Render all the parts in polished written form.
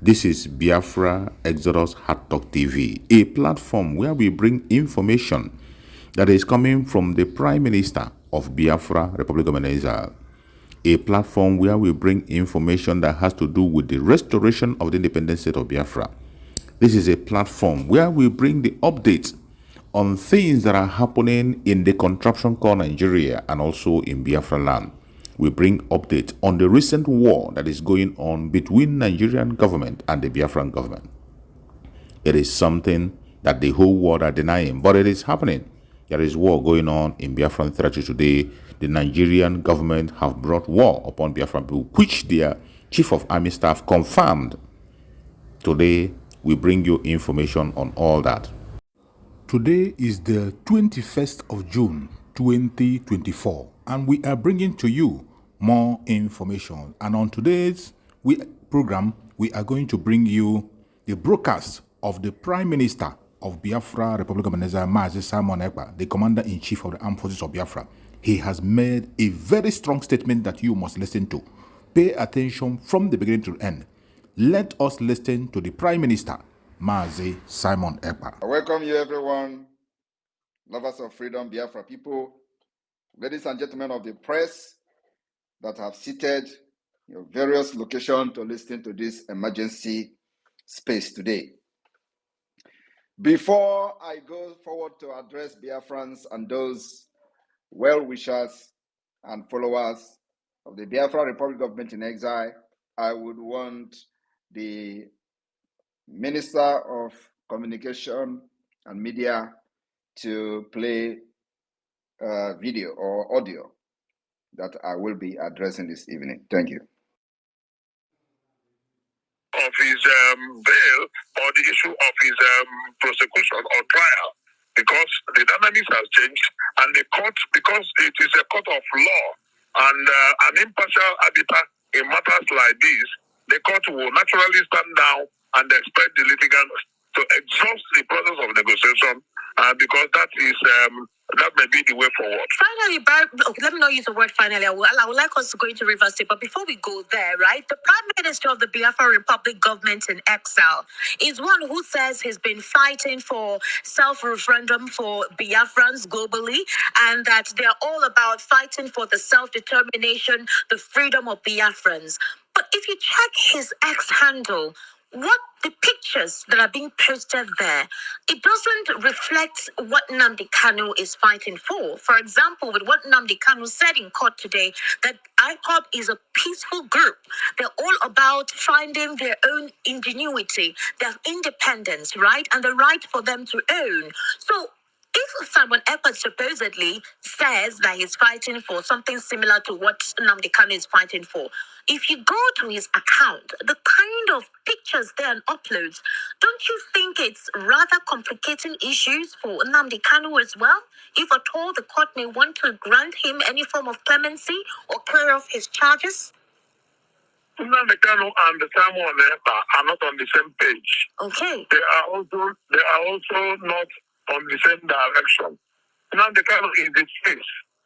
This is Biafra Exodus Hard Talk TV, a platform where we bring information that is coming from the Prime Minister of Biafra, Republic of Venezuela. A platform where we bring information that has to do with the restoration of the independent state of Biafra. This is a platform where we bring the updates on things that are happening in the contraption called Nigeria and also in Biafra land. We bring updates on the recent war that is going on between Nigerian government and the Biafran government. It is something that the whole world are denying, but it is happening. There is war going on in Biafran territory today. The Nigerian government have brought war upon Biafran people, which their chief of army staff confirmed. Today, we bring you information on all that. Today is the 21st of June, 2024, and we are bringing to you more information. And on today's program, we are going to bring you the broadcast of the Prime Minister of Biafra, Republic of Venezuela, Mazi Ekpa, the Commander-in-Chief of the Armed Forces of Biafra. He has made a very strong statement that you must listen to. Pay attention from the beginning to the end. Let us listen to the Prime Minister, Mazi Ekpa. I welcome you, everyone, lovers of freedom, Biafra people, ladies and gentlemen of the press that have seated your various locations to listen to this emergency space today. Before I go forward to address Biafrans and those well-wishers and followers of the Biafra Republic Government in Exile, I would want the Minister of Communication and Media to play video or audio that I will be addressing this evening. Thank you. Of his bail or the issue of his prosecution or trial, because the dynamics has changed, and the court, because it is a court of law and an impartial arbiter in matters like this, the court will naturally stand down and expect the litigants to exhaust the process of negotiation, because that is that may be the way forward. Finally, let me not use the word finally. I would like us to go into reverse it. But before we go there, right, the Prime Minister of the Biafra Republic government in exile is one who says he's been fighting for self-referendum for Biafrans globally, and that they're all about fighting for the self-determination, the freedom of Biafrans. But if you check his X handle, what the pictures that are being posted there, it doesn't reflect what Nnamdi Kanu is fighting for. For example, with what Nnamdi Kanu said in court today, that IPOB is a peaceful group. They're all about finding their own ingenuity, their independence, right? And the right for them to own. So if someone Ekpa supposedly says that he's fighting for something similar to what Nnamdi Kanu is fighting for, if you go to his account, the kind of pictures there and uploads, don't you think it's rather complicating issues for Nnamdi Kanu as well? If at all the court may want to grant him any form of clemency or clear off his charges? Nnamdi Kanu and Samuel Ekpa are not on the same page. Okay. They are also not on the same direction. Nnamdi Kanu is the face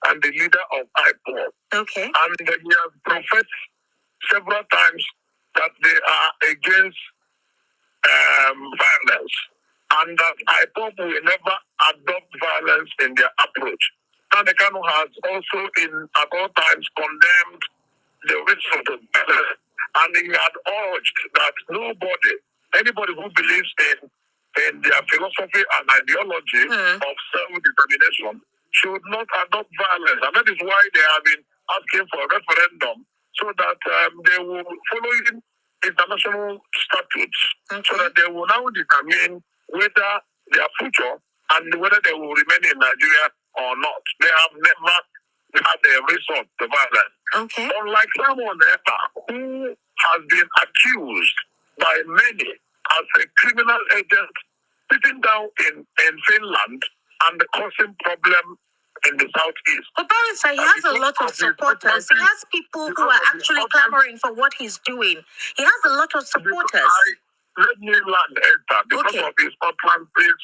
and the leader of IPOB. Okay. And he has professed several times that they are against violence, and that IPOB will never adopt violence in their approach. Nnamdi Kanu has also at all times condemned the result of violence, and he had urged that anybody who believes in their philosophy and ideology of self-determination should not adopt violence. And that is why they have been asking for a referendum, so that they will follow international statutes, so that they will now determine whether their future and whether they will remain in Nigeria or not. They have never had a resort to violence. Okay. Unlike someone who has been accused by many as a criminal agent sitting down in Finland and causing problem in the southeast. But Barrister, he has a lot of supporters. He has people who are actually clamoring for what he's doing. He has a lot of supporters. Let me land, Ekpa, because of his utterances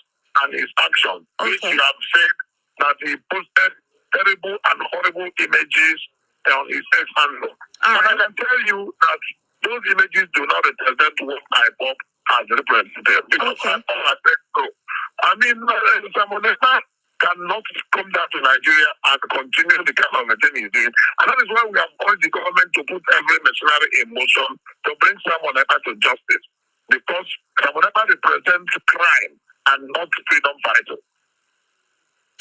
and his actions. Which you have said that he posted terrible and horrible images on his ex handle. And I can tell you that those images do not represent what IPOP has represented. Because Okay. I think so. I mean, Simon Ekpa cannot come down to Nigeria and continue the kind of thing he's doing. And that is why we have urged the government to put every machinery in motion to bring Simon Ekpa to justice. Because Simon Ekpa represents crime and not freedom fighting.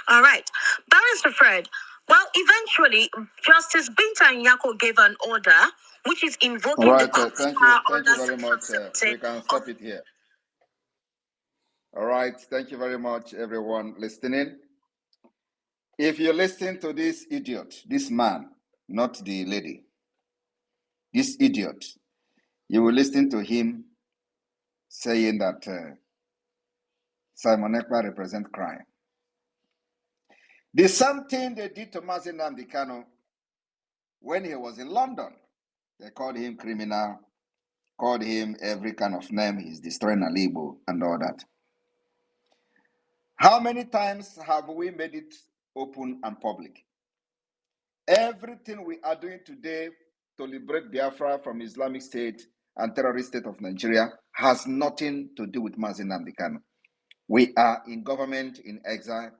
All right. Barrister Fred, well, eventually, Justice Binta Nyako gave an order which is invoking All right, the thank you very much. We can stop it here. All right, thank you very much, everyone listening. If you listen to this idiot, this man, not the lady, this idiot, you will listen to him saying that Simon Ekpa represents crime. The same thing they did to Mazi Nnamdi Kanu when he was in London. They called him criminal, called him every kind of name. He's destroying Alibo and all that. How many times have we made it open and public? Everything we are doing today to liberate Biafra from Islamic State and terrorist state of Nigeria has nothing to do with Mazi Nnamdi Kanu. We are in government in exile.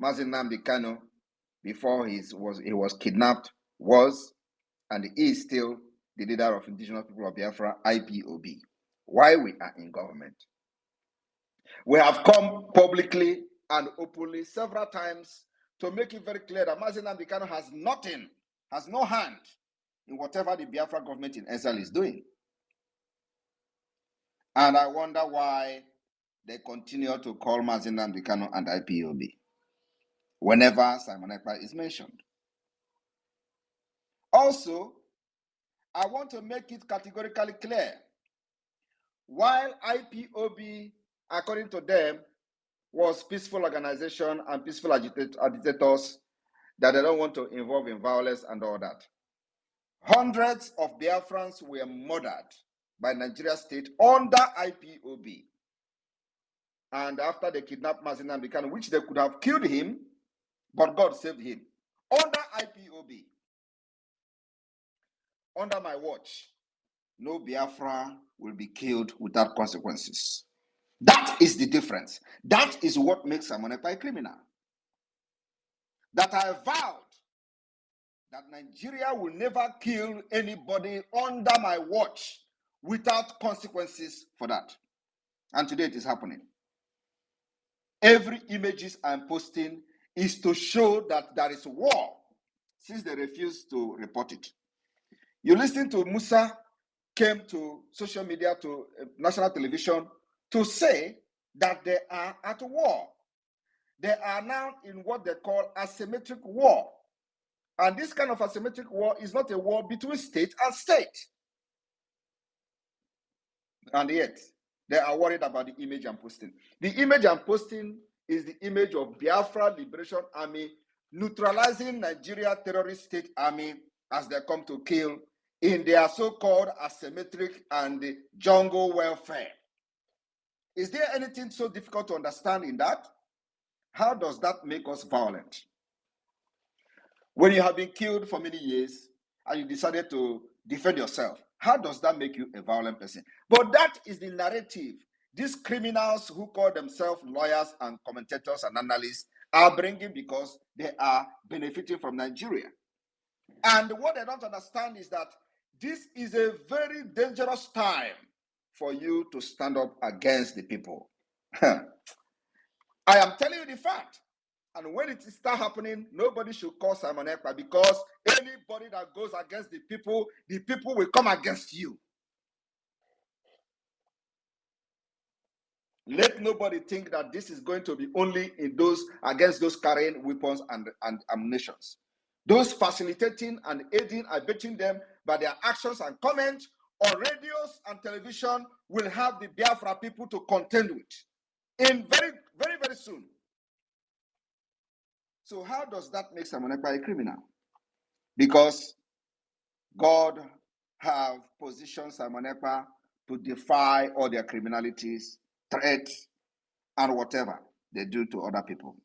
Mazi Nnamdi Kanu, before he was kidnapped, was and is still the leader of Indigenous People of Biafra, IPOB. Why we are in government? We have come publicly and openly several times to make it very clear that Mazi Nnamdi Kanu has nothing, has no hand in whatever the Biafra government in exile is doing. And I wonder why they continue to call Mazi Nnamdi Kanu and IPOB whenever Simon Ekpa is mentioned. Also, I want to make it categorically clear, while IPOB, according to them, was peaceful organization and peaceful agitators that they don't want to involve in violence and all that. Hundreds of Biafrans were murdered by Nigeria state under IPOB. And after they kidnapped Mazi Nnamdi Kanu, which they could have killed him, but God saved him. Under IPOB, under my watch, no Biafra will be killed without consequences. That is the difference. That is what makes Simon Ekpa a criminal. That I vowed that Nigeria will never kill anybody under my watch without consequences for that. And today it is happening. Every images I'm posting is to show that there is war, since they refuse to report it. You listen to Musa came to social media, to national television, to say that they are at war. They are now in what they call asymmetric war. And this kind of asymmetric war is not a war between state and state. And yet, they are worried about the image I'm posting. The image I'm posting is the image of Biafra Liberation Army neutralizing Nigeria terrorist state army as they come to kill in their so-called asymmetric and jungle welfare. Is there anything so difficult to understand in that? How does that make us violent? When you have been killed for many years and you decided to defend yourself, how does that make you a violent person? But that is the narrative these criminals who call themselves lawyers and commentators and analysts are bringing because they are benefiting from Nigeria. And what they don't understand is that this is a very dangerous time for you to stand up against the people. I am telling you the fact. And when it starts happening, nobody should call Simon Ekpa, because anybody that goes against the people will come against you. Let nobody think that this is going to be only in those against those carrying weapons and ammunition. Those facilitating and aiding, abetting them by their actions and comments on radios and television will have the Biafra people to contend with in very, very, very soon. So how does that make Simon Ekpa a criminal? Because God have positioned Simon Ekpa to defy all their criminalities, threats, and whatever they do to other people.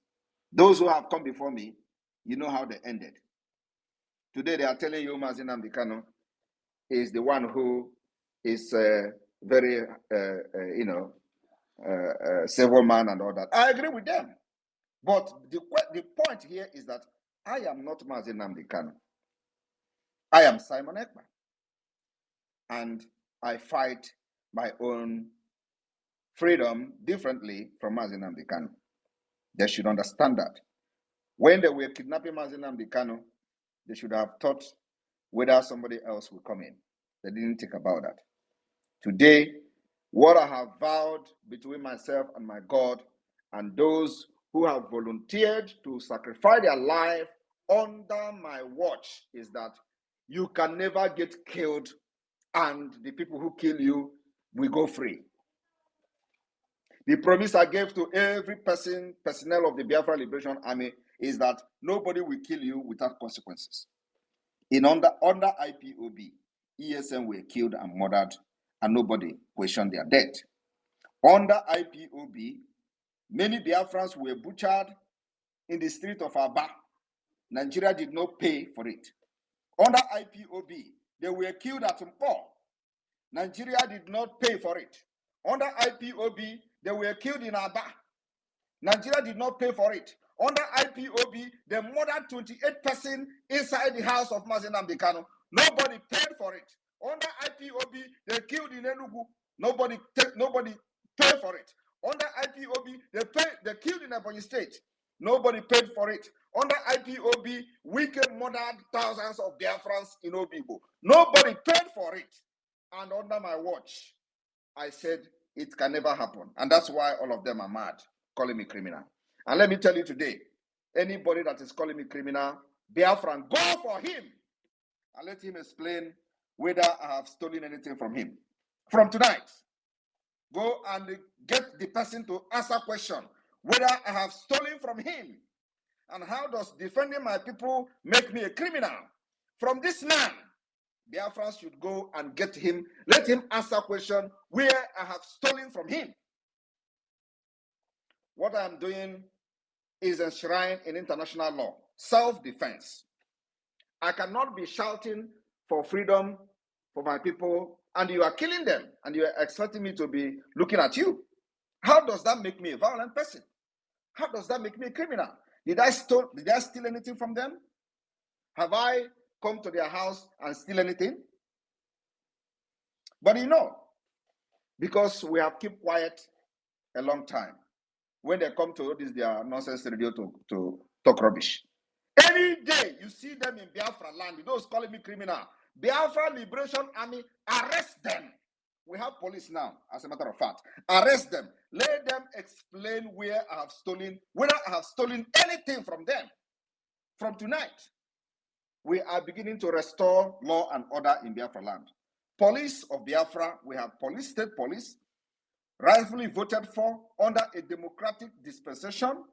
Those who have come before me, you know how they ended. Today they are telling you Mazi Nnamdi Kanu is the one who is a very, civil man and all that. I agree with them. But the point here is that I am not Mazi Nnamdi Kanu. I am Simon Ekpa. And I fight my own freedom differently from Mazi Nnamdi Kanu. They should understand that. When they were kidnapping Mazi Nnamdi Kanu, they should have thought whether somebody else will come in. They didn't think about that. Today, what I have vowed between myself and my God and those who have volunteered to sacrifice their life under my watch is that you can never get killed and the people who kill you will go free. The promise I gave to every personnel of the Biafra Liberation Army is that nobody will kill you without consequences. Under IPOB, ESN were killed and murdered, and nobody questioned their death. Under IPOB, many Biafrans were butchered in the street of Aba. Nigeria did not pay for it. Under IPOB, they were killed at Mpo. Nigeria did not pay for it. Under IPOB, they were killed in Aba. Nigeria did not pay for it. Under IPOB, they murdered 28 persons inside the house of Mazi Nnamdi Kanu. Nobody paid for it. Under IPOB, they killed in Enugu. Nobody paid for it. Under IPOB, they killed in Ebonyi State. Nobody paid for it. Under IPOB, Wike murdered thousands of Biafrans in Obibo. Nobody paid for it. And under my watch, I said it can never happen. And that's why all of them are mad, calling me criminal. And let me tell you today, anybody that is calling me criminal, Biafran, go for him and let him explain whether I have stolen anything from him. From tonight, go and get the person to answer question whether I have stolen from him. And how does defending my people make me a criminal? From this man, Biafrans should go and get him, let him answer question where I have stolen from him. What I am doing is enshrined in international law, self-defense. I cannot be shouting for freedom for my people, and you are killing them, and you are expecting me to be looking at you. How does that make me a violent person? How does that make me a criminal? Did I steal anything from them? Have I come to their house and steal anything? But because we have kept quiet a long time, when they come to this their nonsense radio to talk rubbish. Any day you see them in Biafra land, those calling me criminal, Biafra Liberation Army, arrest them. We have police now, as a matter of fact. Arrest them. Let them explain where I have stolen, whether I have stolen anything from them. From tonight, we are beginning to restore law and order in Biafra land. Police of Biafra, we have police, state police, rightfully voted for under a democratic dispensation.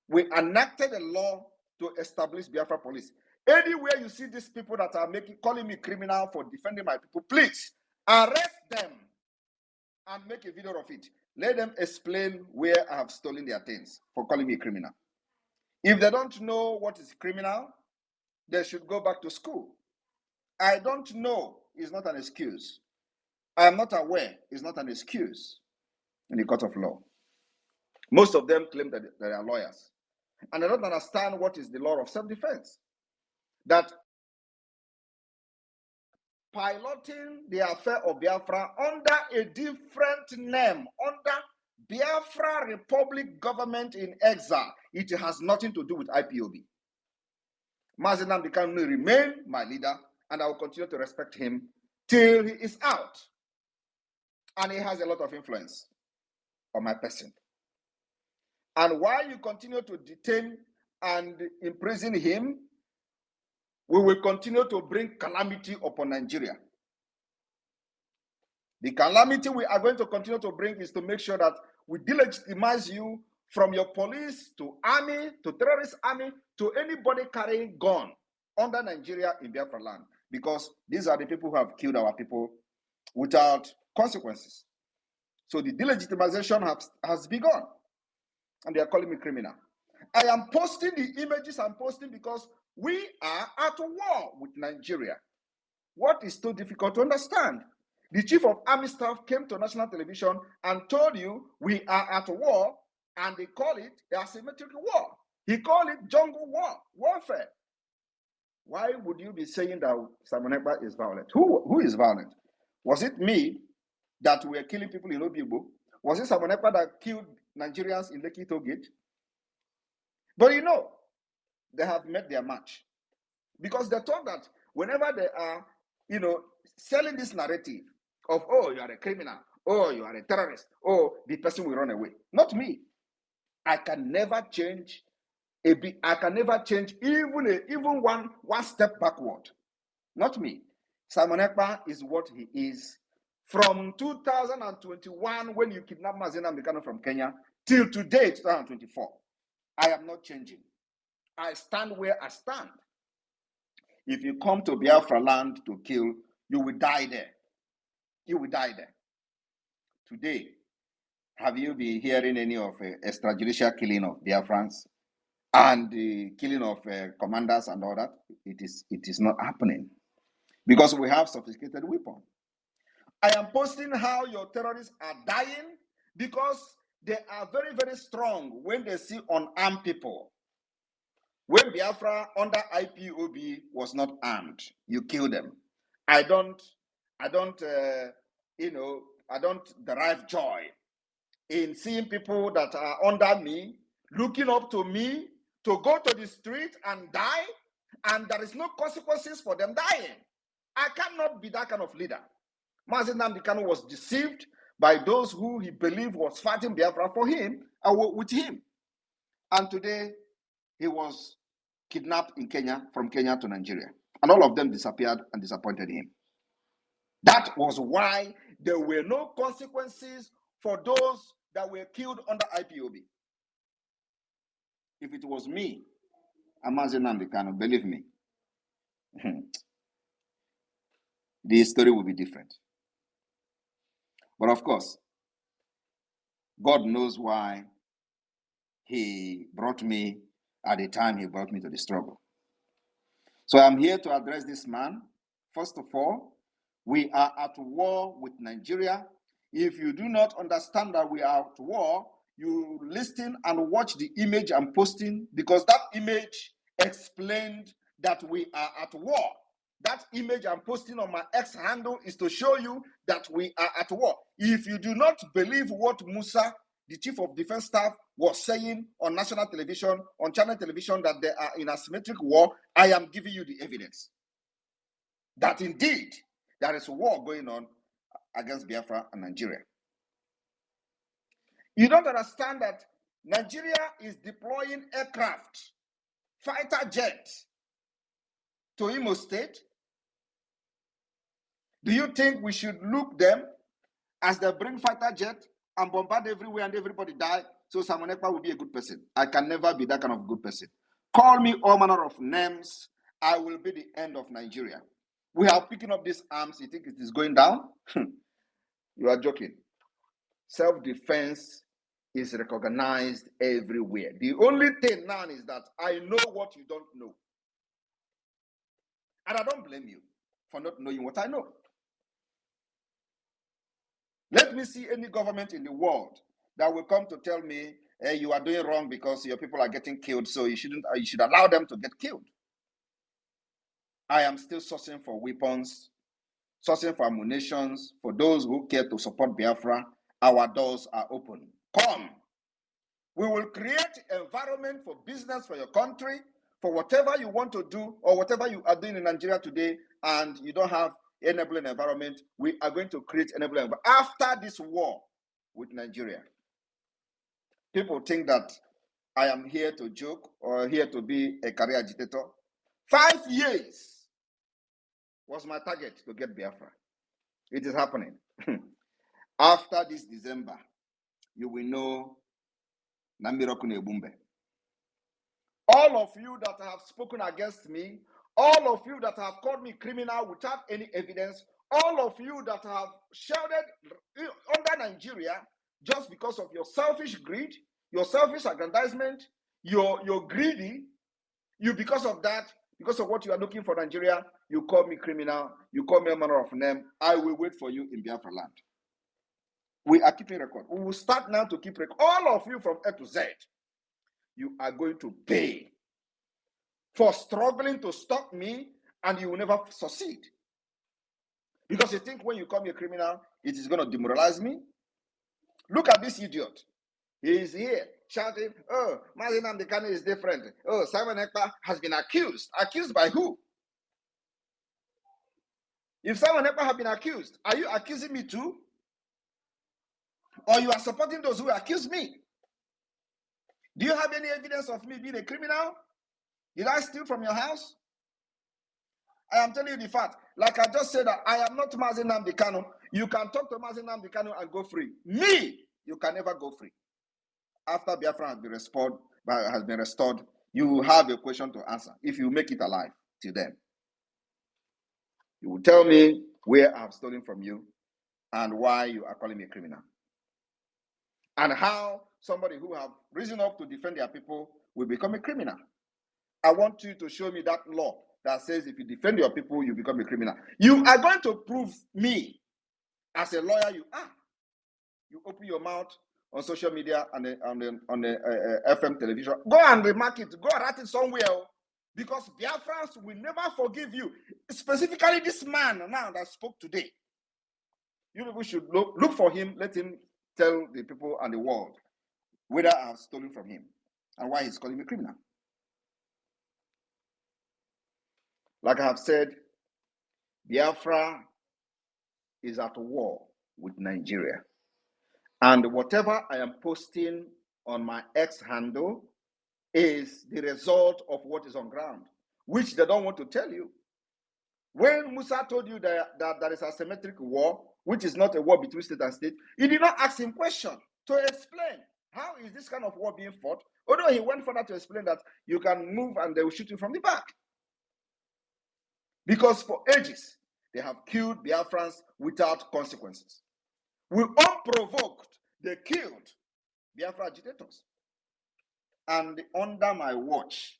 We enacted a law to establish Biafra police. Anywhere you see these people that are calling me criminal for defending my people, please arrest them and make a video of it. Let them explain where I have stolen their things for calling me a criminal. If they don't know what is criminal, they should go back to school. I don't know is not an excuse. I am not aware is not an excuse in the court of law. Most of them claim that they are lawyers. And they don't understand what is the law of self-defense. That piloting the affair of Biafra under a different name, under Biafra Republic Government in Exile, it has nothing to do with IPOB. Mazi Nnamdi Kanu will remain my leader, and I will continue to respect him till he is out. And he has a lot of influence on my person. And while you continue to detain and imprison him, we will continue to bring calamity upon Nigeria. The calamity we are going to continue to bring is to make sure that we delegitimize you from your police to army, to terrorist army, to anybody carrying gun under Nigeria in Biafra land. Because these are the people who have killed our people without consequences. So the delegitimization has begun. And they are calling me criminal. I am posting the images I'm posting because we are at war with Nigeria. What is too difficult to understand? The chief of army staff came to national television and told you we are at war, and they call it asymmetric war. He called it jungle warfare. Why would you be saying that Simon Ekpa is violent? Who is violent? Was it me that were killing people in Obibo? Was it Simon Ekpa that killed Nigerians in Lekki Tollgate? But you know, they have met their match. Because they thought that whenever they are, selling this narrative of, oh, you are a criminal, oh, you are a terrorist, oh, the person will run away. Not me. I can never change I can never change even one step backward. Not me. Simon Ekpa is what he is from 2021 when you kidnapped Mazi Nnamdi from Kenya till today, 2024. I am not changing. I stand where I stand. If you come to Biafra land to kill, you will die there. You will die there. Today, have you been hearing any of extrajudicial killing of Biafrans and the killing of commanders and all that? It is not happening because we have sophisticated weapons. I am posting how your terrorists are dying because they are very, very strong when they see unarmed people. When Biafra under IPOB was not armed, you kill them. I don't derive joy in seeing people that are under me, looking up to me, to go to the street and die, and there is no consequences for them dying. I cannot be that kind of leader. Mazi Nnamdi was deceived by those who he believed was fighting Biafra for him and with him. And today, he was kidnapped in Kenya, from Kenya to Nigeria. And all of them disappeared and disappointed him. That was why there were no consequences for those that were killed under IPOB. If it was me, Mazi Nnamdi, believe me, the story would be different. But of course, God knows why he brought me at the time he brought me to the struggle. So I'm here to address this man. First of all, we are at war with Nigeria. If you do not understand that we are at war, you listen and watch the image I'm posting, because that image explained that we are at war. That image I'm posting on my X handle is to show you that we are at war. If you do not believe what Musa, the chief of defense staff, was saying on national television, on channel television, that they are in asymmetric war, I am giving you the evidence that indeed there is a war going on against Biafra and Nigeria. You don't understand that Nigeria is deploying aircraft, fighter jets to Imo State. Do you think we should look them as they bring fighter jet and bombard everywhere and everybody die, so Simon Ekpa will be a good person? I can never be that kind of good person. Call me all manner of names. I will be the end of Nigeria. We are picking up these arms. You think it is going down? You are joking. Self-defense is recognized everywhere. The only thing now is that I know what you don't know. And I don't blame you for not knowing what I know. Let me see any government in the world that will come to tell me, hey, you are doing wrong because your people are getting killed, so you should allow them to get killed. I am still sourcing for weapons, sourcing for ammunition. For those who care to support Biafra, our doors are open. Come. We will create environment for business for your country, for whatever you want to do or whatever you are doing in Nigeria today, and you don't have enabling environment. We are going to create enabling environment after this war with Nigeria. People think that I am here to joke or here to be a career agitator. 5 years was my target to get Biafra. It is happening. After this December, you will know Namiroku Nebumbe. All of you that have spoken against me, all of you that have called me criminal without any evidence, all of you that have shouted under Nigeria just because of your selfish greed, your selfish aggrandizement, you're greedy, because of that, Because of what you are looking for Nigeria, you call me criminal, you call me a manner of name. I will wait for you in Biafra land. We are keeping record. We will start now to keep record. All of you from A to Z, you are going to pay for struggling to stop me, and you will never succeed. Because you think when you call me a criminal, it is going to demoralize me. Look at this idiot. He is here shouting, oh, Mazi Nnamdi Kanu is different. Oh, Simon Ekpa has been accused. Accused by who? If Simon Ekpa has been accused, are you accusing me too? Or you are supporting those who accuse me? Do you have any evidence of me being a criminal? Did I steal from your house? I am telling you the fact. Like I just said, that I am not Mazi Nnamdi Kanu. You can talk to Mazi Nnamdi Kanu and go free. Me, you can never go free. After Biafra has been restored, you will have a question to answer if you make it alive till then. You will tell me where I have stolen from you and why you are calling me a criminal. And how somebody who have risen up to defend their people will become a criminal. I want you to show me that law that says if you defend your people, you become a criminal. You are going to prove me as a lawyer you are. You open your mouth on social media and on the FM television. Go and remark it. Go and write it somewhere. Because Biafrans will never forgive you. Specifically this man now that spoke today. You people should look for him. Let him tell the people and the world whether I have stolen from him and why he's calling me criminal. Like I have said, Biafra is at war with Nigeria. And whatever I am posting on my X handle is the result of what is on ground, which they don't want to tell you. When Musa told you that there is a asymmetric war, which is not a war between state and state, you did not ask him question to explain how is this kind of war being fought, although he went further to explain that you can move and they will shoot you from the back. Because for ages, they have killed Biafrans without consequences. We unprovoked, they killed Biafra agitators. And under my watch,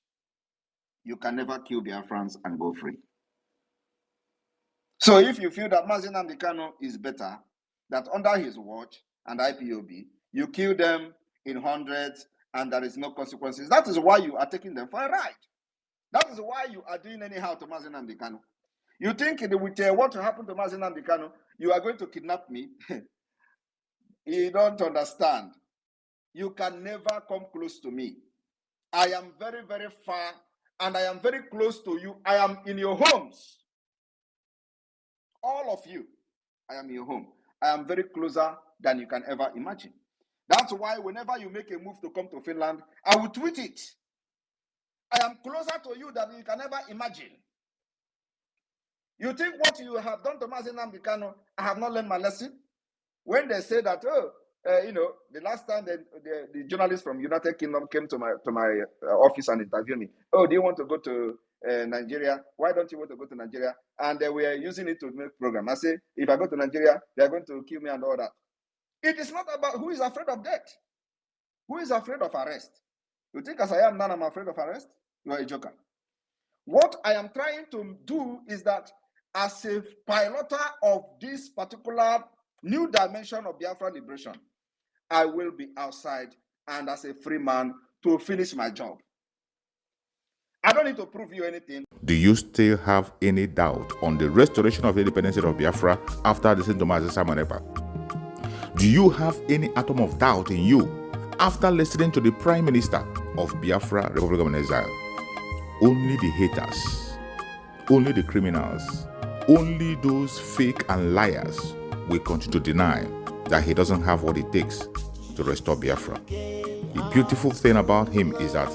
you can never kill Biafrans and go free. So if you feel that Mazi Nnamdi Kanu is better, that under his watch and IPOB, you kill them in hundreds and there is no consequences, that is why you are taking them for a ride. That is why you are doing anyhow to Mazi Nnamdi Kanu. You think with what happened to Mazi Nnamdi Kanu, you are going to kidnap me? You don't understand. You can never come close to me. I am very, very far and I am very close to you. I am in your homes. All of you, I am in your home. I am very closer than you can ever imagine. That's why whenever you make a move to come to Finland, I will tweet it. I am closer to you than you can ever imagine. You think what you have done to Mazi Nnamdi Kanu, I have not learned my lesson? When they say that, the last time the journalist from United Kingdom came to my office and interviewed me, oh, do you want to go to Nigeria? Why don't you want to go to Nigeria? And they were using it to make program. I say, if I go to Nigeria, they are going to kill me and all that. It is not about who is afraid of death. Who is afraid of arrest? You think as I am now, I'm afraid of arrest? You are a joker. What I am trying to do is that as a piloter of this particular new dimension of Biafra liberation, I will be outside and as a free man to finish my job. I don't need to prove you anything. Do you still have any doubt on the restoration of the independence of Biafra after listening to Mazi Simon Ekpa? Do you have any atom of doubt in you after listening to the Prime Minister of Biafra Republic of Exile? Only the haters, only the criminals, only those fake and liars will continue to deny that he doesn't have what it takes to restore Biafra. The beautiful thing about him is that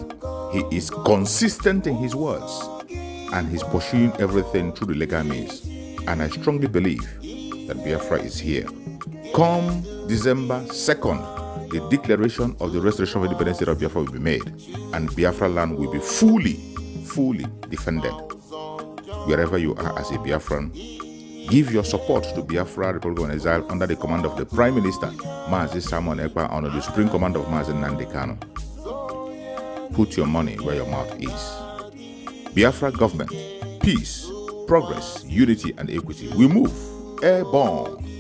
he is consistent in his words and he's pursuing everything through the legal means. And I strongly believe that Biafra is here. Come December 2nd, the declaration of the restoration of independence of Biafra will be made and Biafra land will be fully defended. Wherever you are as a Biafran, give your support to Biafra Republic of Exile under the command of the Prime Minister, Mazi Simon Ekpa, under the Supreme Command of Mazi Nnamdi Kanu. Put your money where your mouth is. Biafra government, peace, progress, unity, and equity. We move airborne.